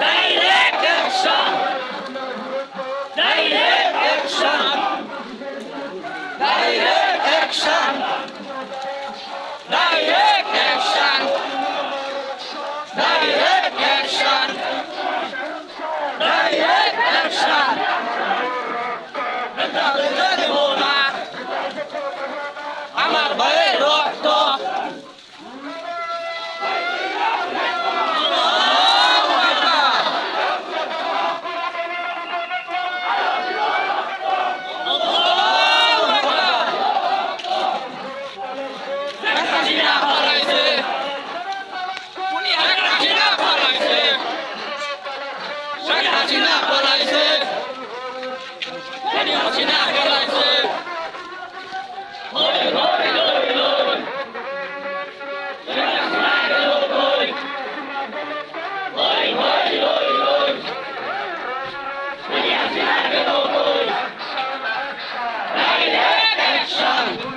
Direct action! Direct action! Direct action! Direct action! Direct action! Direct action! এটা দেব না আমার ভাইয়ের রক্ত China পলাইছে China পলাইছে হই হই হই হই China গেল কই হই হই হই হই China গেল কই Direct action